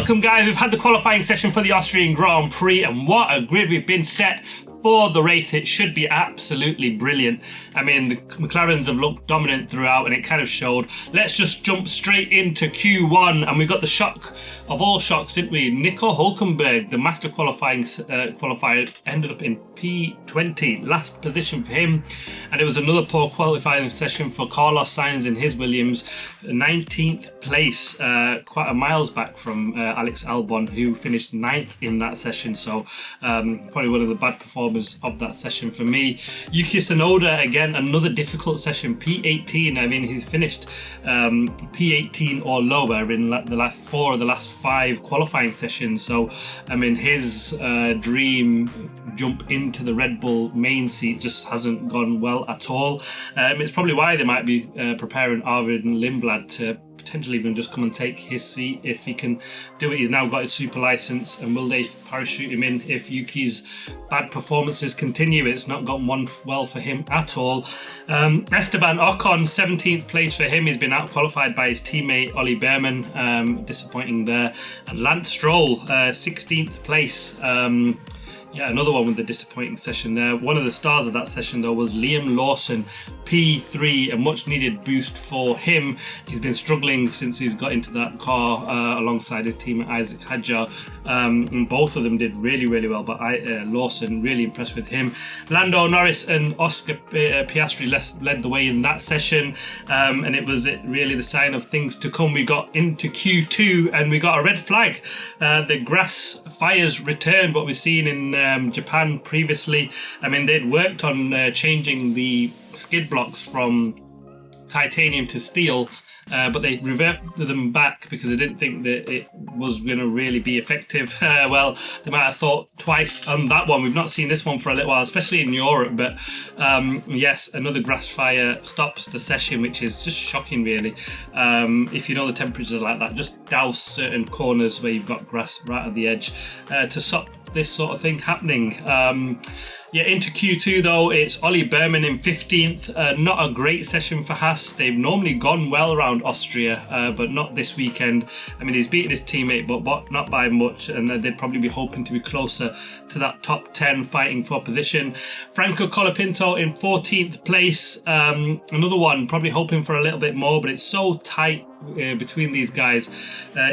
Welcome guys, we've had the qualifying session for the Austrian Grand Prix and what a grid we've been set for the race. It should be absolutely brilliant. I mean, the McLarens have looked dominant throughout and it kind of showed. Let's just jump straight into Q1 and we got the shock of all shocks, didn't we? Nico Hülkenberg, the master qualifier, ended up in P20, last position for him, and it was another poor qualifying session for Carlos Sainz in his Williams, 19th place, quite a miles back from Alex Albon, who finished 9th in that session. So probably one of the bad performers of that session for me. Yuki Tsunoda, again, another difficult session, P18. I mean, he's finished P18 or lower in the last 4 of the last 5 qualifying sessions. So, I mean, his dream jump into the Red Bull main seat just hasn't gone well at all. It's probably why they might be preparing Arvid Lindblad to potentially even just come and take his seat if he can do it. He's now got his super license, and will they parachute him in if Yuki's bad performances continue? It's not gone one well for him at all. Esteban Ocon, 17th place for him. He's been out qualified by his teammate Ollie Behrman, disappointing there. And Lance Stroll, 16th place. Yeah, another one with a disappointing session there. One of the stars of that session, though, was Liam Lawson, P3, a much-needed boost for him. He's been struggling since he's got into that car alongside his teammate Isaac Hadjar, and both of them did really, really well, but Lawson, really impressed with him. Lando Norris and Oscar Piastri led the way in that session, and it was really the sign of things to come. We got into Q2, and we got a red flag. The grass fires returned, what we've seen in Japan previously. I mean, they'd worked on changing the skid blocks from titanium to steel, but they reverted them back because they didn't think that it was going to really be effective. Well, they might have thought twice on that one. We've not seen this one for a little while, especially in Europe, but yes, another grass fire stops the session, which is just shocking, really. If you know the temperatures like that, just douse certain corners where you've got grass right at the edge to stop this sort of thing happening. Yeah, into Q2 though, it's Ollie Behrman in 15th. Not a great session for Haas. They've normally gone well around Austria, but not this weekend. I mean, he's beaten his teammate, but not by much, and they'd probably be hoping to be closer to that top 10 fighting for position. Franco Colapinto in 14th place. Another one, probably hoping for a little bit more, but it's so tight between these guys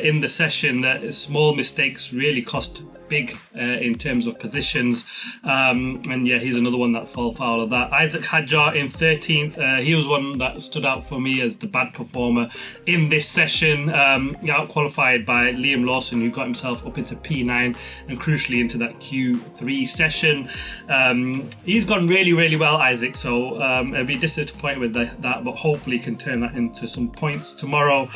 in the session that small mistakes really cost big in terms of positions, and yeah, he's another one that fell foul of that. Isaac Hadjar in 13th. He was one that stood out for me as the bad performer in this session, out qualified by Liam Lawson, who got himself up into P9 and crucially into that Q3 session. He's gone really, really well, Isaac, so I'll be disappointed with that, but hopefully can turn that into some points tomorrow.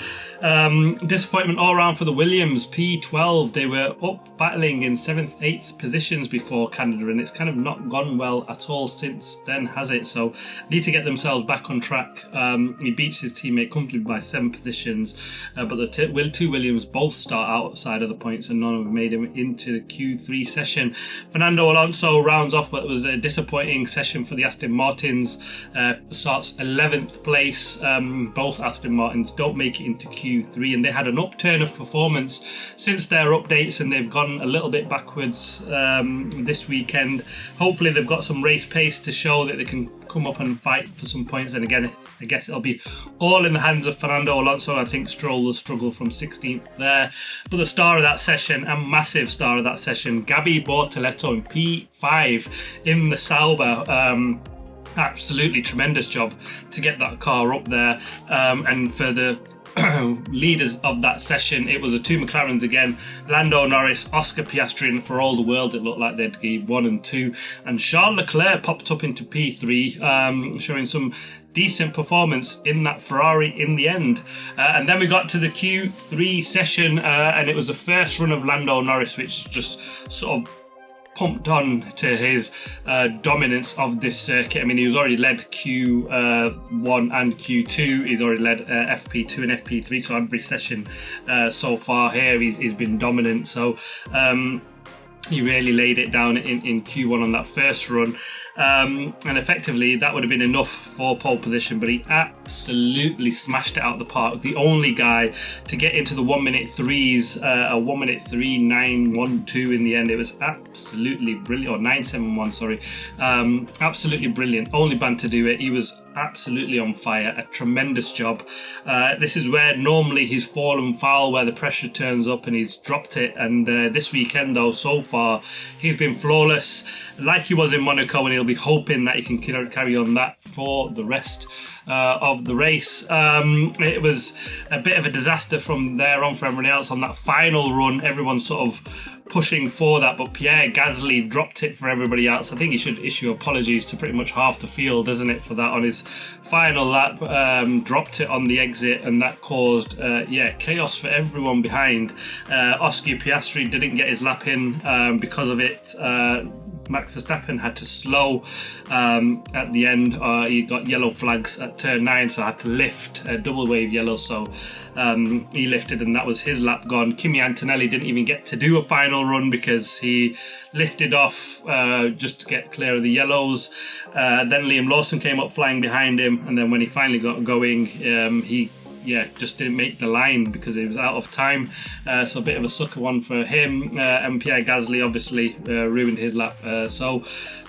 Disappointment all around for the Williams, P12. They were up battling in 7th, 8th positions before Canada, and it's kind of not gone well at all since then, has it? So need to get themselves back on track. He beats his teammate comfortably by 7 positions, but the two Williams both start outside of the points, and none of them made him into the Q3 session. Fernando Alonso rounds off what was a disappointing session for the Aston Martins. Starts 11th place. Both Aston Martins don't make it into Q3, and they had an upturn of performance since their updates, and they've gone a little bit backwards this weekend. Hopefully they've got some race pace to show that they can come up and fight for some points, and again, I guess it'll be all in the hands of Fernando Alonso. I think Stroll will struggle from 16th there. But the star of that session, a massive star of that session, Gabi Bortoleto in P5 in the Sauber. Absolutely tremendous job to get that car up there, and for the leaders of that session, it was the two McLarens again, Lando Norris, Oscar Piastri, and for all the world it looked like they'd give 1 and 2, and Charles Leclerc popped up into P3, showing some decent performance in that Ferrari in the end. And then we got to the Q3 session, and it was the first run of Lando Norris, which just sort of pumped on to his dominance of this circuit. I mean, he's already led Q1 and Q2. He's already led FP2 and FP3, so every session so far here he's been dominant. So he really laid it down in Q1 on that first run. and effectively that would have been enough for pole position, but he absolutely smashed it out of the park. The only guy to get into the 1 minute threes, a 1 minute 3:9:12 in the end. It was absolutely brilliant, or 9:71, sorry. Absolutely brilliant. Only band to do it. He was absolutely on fire. A tremendous job. This is where normally he's fallen foul, where the pressure turns up and he's dropped it. And this weekend, though, so far, he's been flawless, like he was in Monaco, and he'll be hoping that he can carry on that for the rest of the race. It was a bit of a disaster from there on for everyone else on that final run. Everyone sort of pushing for that, but Pierre Gasly dropped it for everybody else. I think he should issue apologies to pretty much half the field, isn't it, for that on his final lap. Dropped it on the exit, and that caused chaos for everyone behind. Oscar Piastri didn't get his lap in because of it. Max Verstappen had to slow at the end. He got yellow flags at turn 9, so I had to lift a double wave yellow, so he lifted and that was his lap gone. Kimi Antonelli didn't even get to do a final run because he lifted off just to get clear of the yellows. Then Liam Lawson came up flying behind him, and then when he finally got going, he just didn't make the line because he was out of time. So a bit of a sucker one for him. And Pierre Gasly obviously ruined his lap. So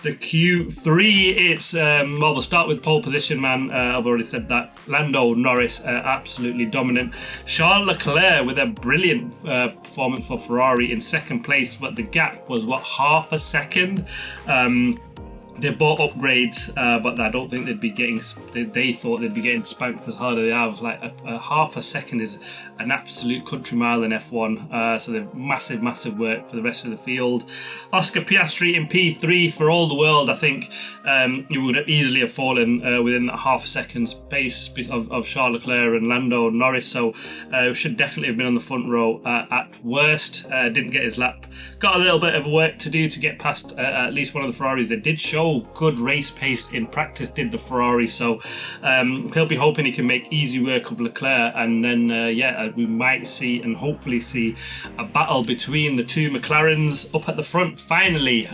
the Q3, it's, we'll start with pole position, man. I've already said that. Lando Norris, absolutely dominant. Charles Leclerc with a brilliant performance for Ferrari in second place, but the gap was, half a second? They bought upgrades, but I don't think they'd be getting. They thought they'd be getting spanked as hard as they have. Like a half a second is an absolute country mile in F1. So they've massive work for the rest of the field. Oscar Piastri in P3 for all the world. I think he would have easily have fallen within that half a second space of Charles Leclerc and Lando Norris. So should definitely have been on the front row at worst. Didn't get his lap. Got a little bit of work to do to get past at least one of the Ferraris. They did show good race pace in practice, did the Ferrari, so he'll be hoping he can make easy work of Leclerc, and then we might see and hopefully see a battle between the two McLarens up at the front finally.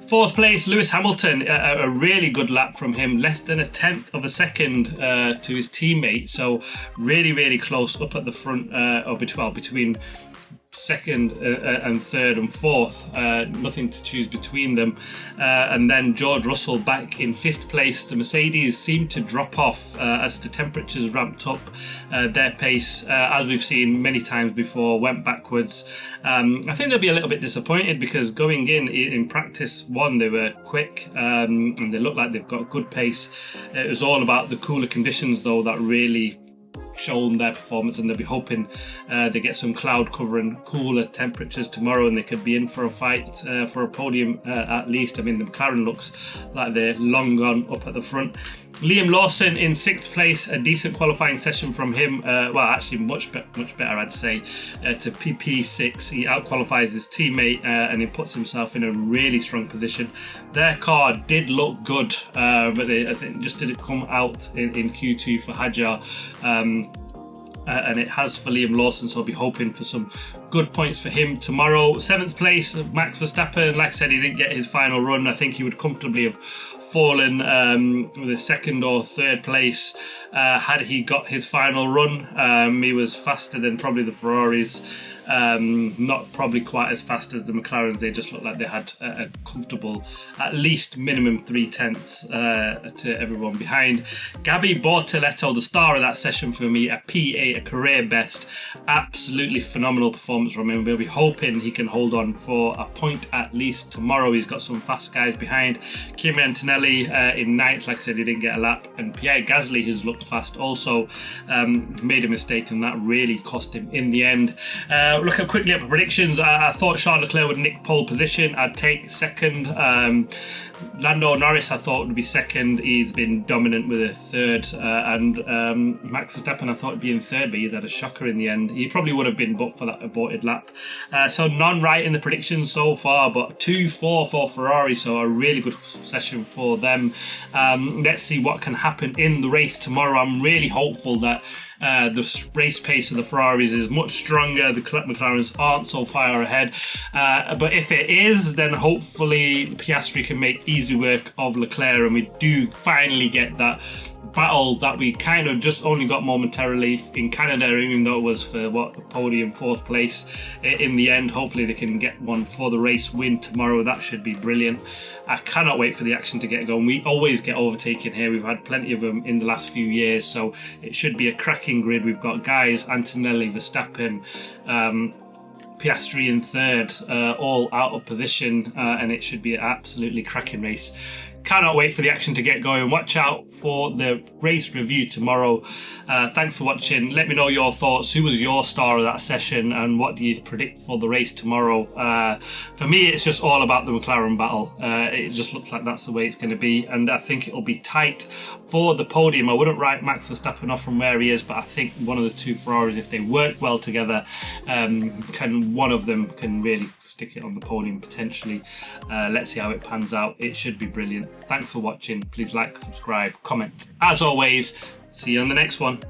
Fourth place, Lewis Hamilton, a really good lap from him, less than a tenth of a second to his teammate, so really close up at the front, between second and third and fourth, nothing to choose between them. And then George Russell back in fifth place. The Mercedes seemed to drop off as the temperatures ramped up. Their pace, as we've seen many times before, went backwards. I think they'll be a little bit disappointed because going in practice one, they were quick and they look like they've got good pace. It was all about the cooler conditions though that really shown their performance, and they'll be hoping they get some cloud cover and cooler temperatures tomorrow and they could be in for a fight for a podium at least. I mean, the McLaren looks like they're long gone up at the front. Liam Lawson in sixth place, a decent qualifying session from him. Actually much better, I'd say, to PP6. He outqualifies his teammate and he puts himself in a really strong position. Their car did look good, but I think just didn't come out in Q2 for Hadjar. And it has for Liam Lawson, so I'll be hoping for some good points for him tomorrow. Seventh place, Max Verstappen. Like I said, he didn't get his final run. I think he would comfortably have fallen with a second or third place had he got his final run. He was faster than probably the Ferraris. Not probably quite as fast as the McLarens. They just looked like they had a comfortable, at least minimum 3/10 to everyone behind. Gabby Bortoletto, the star of that session for me, a P8, a career best. Absolutely phenomenal performance from him. We'll be hoping he can hold on for a point at least tomorrow. He's got some fast guys behind. Kimi Antonelli in ninth, like I said, he didn't get a lap. And Pierre Gasly, who's looked fast, also made a mistake, and that really cost him in the end. Looking quickly at the predictions, I thought Charles Leclerc would nick pole position. I'd take second. Lando Norris I thought would be second. He's been dominant with a third. And Max Verstappen I thought would be in third, but he's had a shocker in the end. He probably would have been but for that aborted lap. So none right in the predictions so far, but 2-4 for Ferrari, so a really good session for for them. Let's see what can happen in the race tomorrow. I'm really hopeful that the race pace of the Ferraris is much stronger. The McLarens aren't so far ahead. But if it is, then hopefully Piastri can make easy work of Leclerc, and we do finally get that battle that we kind of just only got momentarily in Canada, even though it was for the podium, 4th place in the end. Hopefully they can get one for the race win tomorrow. That should be brilliant. I cannot wait for the action to get going. We always get overtaken here. We've had plenty of them in the last few years, so it should be a cracking grid. We've got guys, Antonelli, Verstappen, Piastri in 3rd, all out of position, and it should be an absolutely cracking race. Cannot wait for the action to get going. Watch out for the race review tomorrow. Thanks for watching. Let me know your thoughts. Who was your star of that session, and what do you predict for the race tomorrow? For me, it's just all about the McLaren battle. It just looks like that's the way it's going to be, and I think it'll be tight for the podium. I wouldn't write Max Verstappen off from where he is, but I think one of the two Ferraris, if they work well together, one of them can really stick it on the podium potentially. Let's see how it pans out. It should be brilliant. Thanks for watching. Please like, subscribe, comment. As always, see you on the next one.